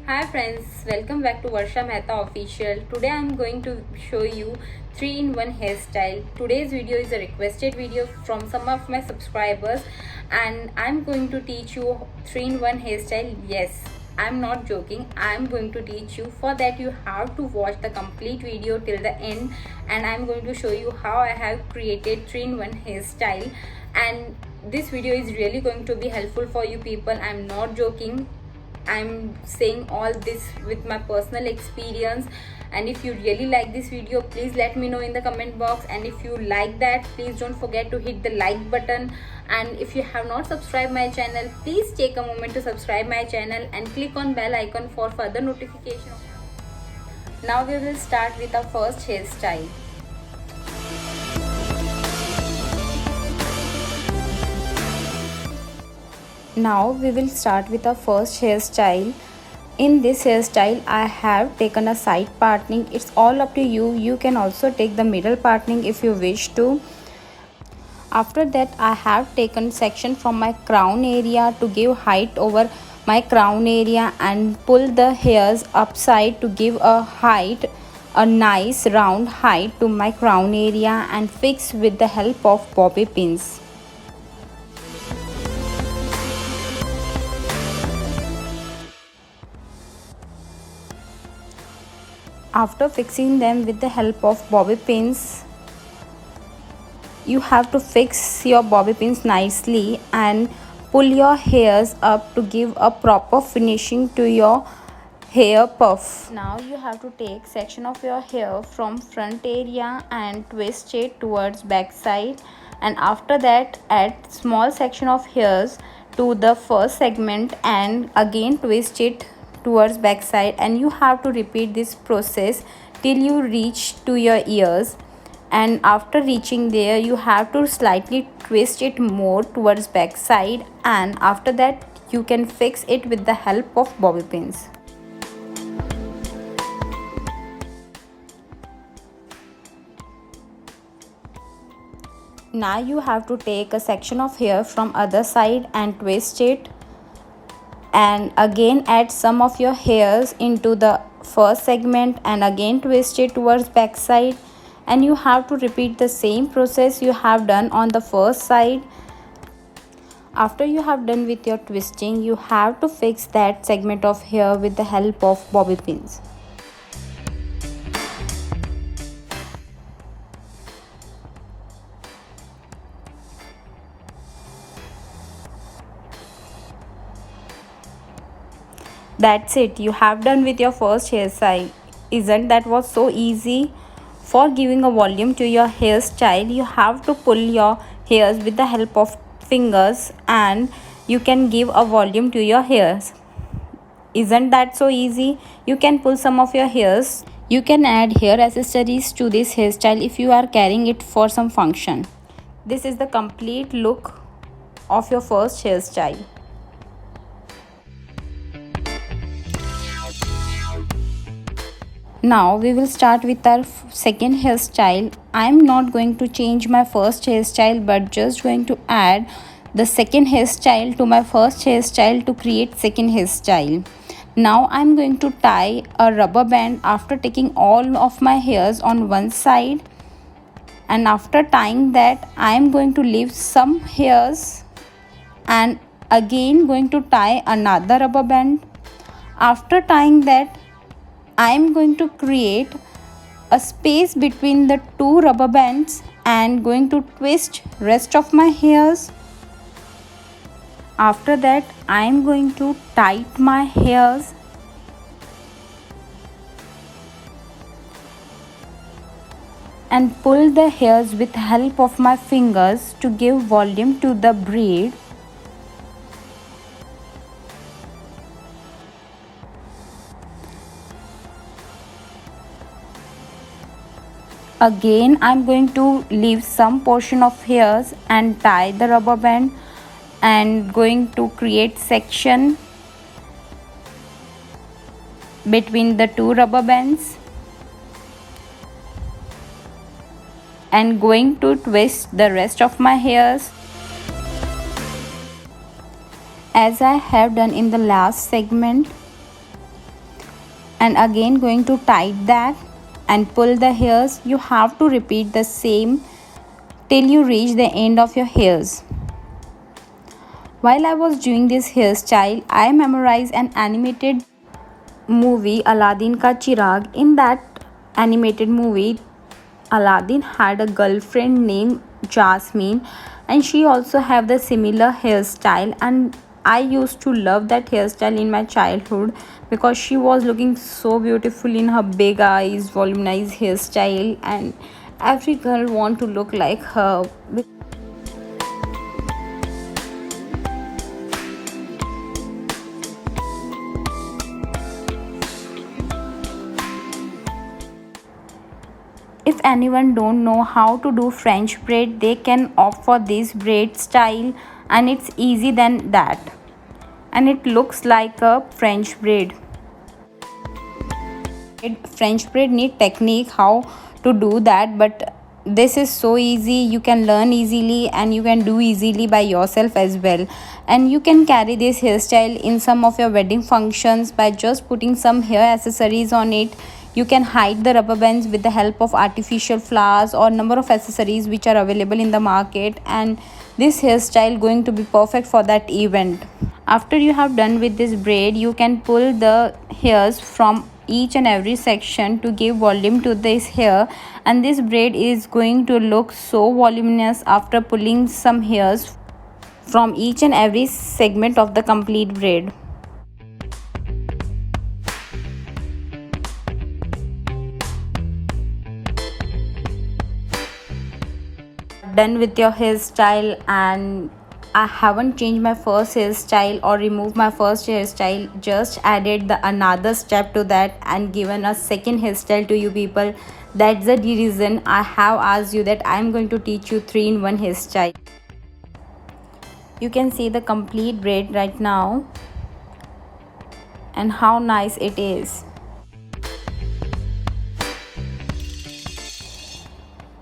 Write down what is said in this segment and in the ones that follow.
Hi friends, welcome back to Varsha Mehta Official. Today I am going to show you 3-in-1 hairstyle. Today's video is a requested video from some of my subscribers and I am going to teach you 3-in-1 hairstyle. Yes, I am not joking. I am going to teach you. For that you have to watch the complete video till the end and I am going to show you how I have created 3-in-1 hairstyle, and this video is really going to be helpful for you people. I am not joking. I'm saying all this with my personal experience, and if you really like this video, please let me know in the comment box. And if you like that, please don't forget to hit the like button, and if you have not subscribed my channel, please take a moment to subscribe my channel and click on bell icon for further notification. Now we will start with our first hairstyle. Now we will start with our first hairstyle. In this hairstyle I have taken a side parting. It's all up to you. You can also take the middle parting if you wish to. After that I have taken section from my crown area to give height over my crown area and pull the hairs upside to give a height, a nice round height to my crown area, and fix with the help of bobby pins. After fixing them with the help of bobby pins, you have to fix your bobby pins nicely and pull your hairs up to give a proper finishing to your hair puff. Now you have to take section of your hair from front area and twist it towards back side, and after that add small section of hairs to the first segment and again twist it towards back side, and you have to repeat this process till you reach to your ears. And after reaching there you have to slightly twist it more towards back side, and after that you can fix it with the help of bobby pins. Now you have to take a section of hair from other side and twist it, and again add some of your hairs into the first segment and again twist it towards back side, and you have to repeat the same process you have done on the first side. After you have done with your twisting, you have to fix that segment of hair with the help of bobby pins. That's it, you have done with your first hairstyle. Isn't that was so easy? For giving a volume to your hairstyle, you have to pull your hairs with the help of fingers and you can give a volume to your hairs. Isn't that so easy? You can pull some of your hairs. You can add hair accessories to this hairstyle if you are carrying it for some function. This is the complete look of your first hairstyle. Now we will start with our second hairstyle. I am not going to change my first hairstyle but just going to add the second hairstyle to my first hairstyle to create second hairstyle. Now I am going to tie a rubber band after taking all of my hairs on one side, and after tying that I am going to leave some hairs and again going to tie another rubber band. After tying that I am going to create a space between the two rubber bands and going to twist rest of my hairs. After that I am going to tie my hairs and pull the hairs with help of my fingers to give volume to the braid. Again I am going to leave some portion of hairs and tie the rubber band and going to create section between the two rubber bands and going to twist the rest of my hairs as I have done in the last segment. and again going to tight that and pull the hairs. You have to repeat the same till you reach the end of your hairs. While I was doing this hairstyle, I memorized an animated movie Aladdin Ka Chirag. In that animated movie, Aladdin had a girlfriend named Jasmine, and she also have the similar hairstyle, and I used to love that hairstyle in my childhood because she was looking so beautiful in her big eyes, volumized hairstyle, and every girl want to look like her. If anyone don't know how to do French braid, they can opt for this braid style, and it's easy than that, and it looks like a French braid. French braid need technique how to do that, but this is so easy. You can learn easily and you can do easily by yourself as well, and you can carry this hairstyle in some of your wedding functions by just putting some hair accessories on it. You can hide the rubber bands with the help of artificial flowers or number of accessories which are available in the market, and this hairstyle going to be perfect for that event. After you have done with this braid, you can pull the hairs from each and every section to give volume to this hair, and this braid is going to look so voluminous after pulling some hairs from each and every segment of the complete braid. Done with your hairstyle, and I haven't changed my first hairstyle or removed my first hairstyle, just added the another step to that and given a second hairstyle to you people. That's the reason I have asked you that I'm going to teach you 3-in-1 hairstyle. You can see the complete braid right now and how nice it is.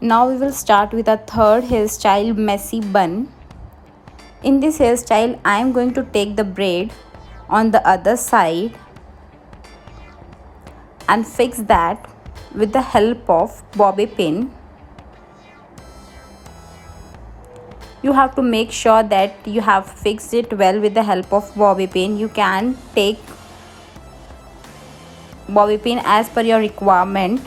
Now we will start with a third hairstyle, messy bun. In this hairstyle, I am going to take the braid on the other side and fix that with the help of bobby pin. You have to make sure that you have fixed it well with the help of bobby pin. You can take bobby pin as per your requirement.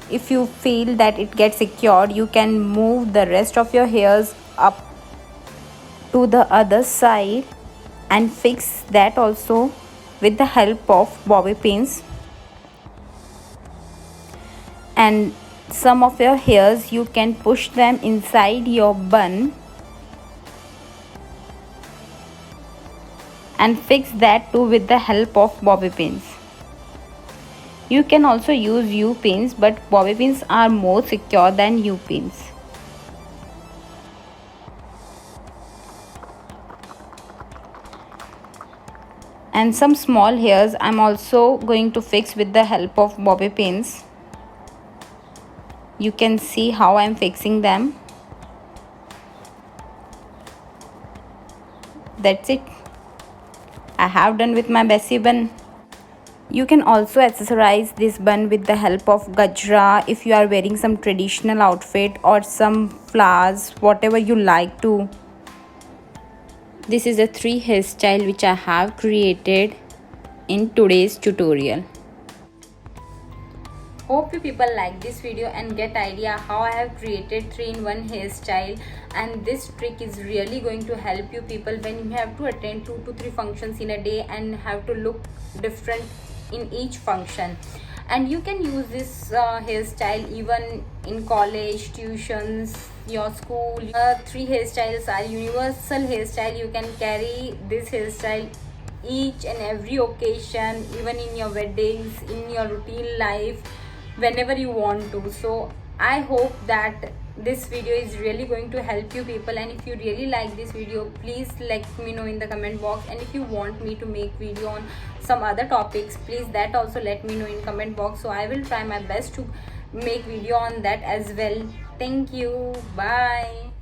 If you feel that it gets secured, you can move the rest of your hairs up to the other side and fix that also with the help of bobby pins. And some of your hairs, you can push them inside your bun and fix that too with the help of bobby pins. You can also use U-pins, but bobby pins are more secure than U-pins. And some small hairs I'm also going to fix with the help of bobby pins. You can see how I'm fixing them. That's it. I have done with my messy bun. You can also accessorize this bun with the help of gajra if you are wearing some traditional outfit or some flowers, whatever you like to. This is the 3 hairstyle which I have created in today's tutorial. Hope you people like this video and get idea how I have created 3-in-1 hairstyle, and this trick is really going to help you people when you have to attend 2 to 3 functions in a day and have to look different in each function. And you can use this hairstyle even in college, tuitions, your school. 3 hairstyles are universal hairstyle. You can carry this hairstyle each and every occasion, even in your weddings, in your routine life, whenever you want to. So I hope that this video is really going to help you people, and if you really like this video, please let me know in the comment box. And if you want me to make video on some other topics, please that also let me know in comment box, so I will try my best to make video on that as well. Thank you. Bye.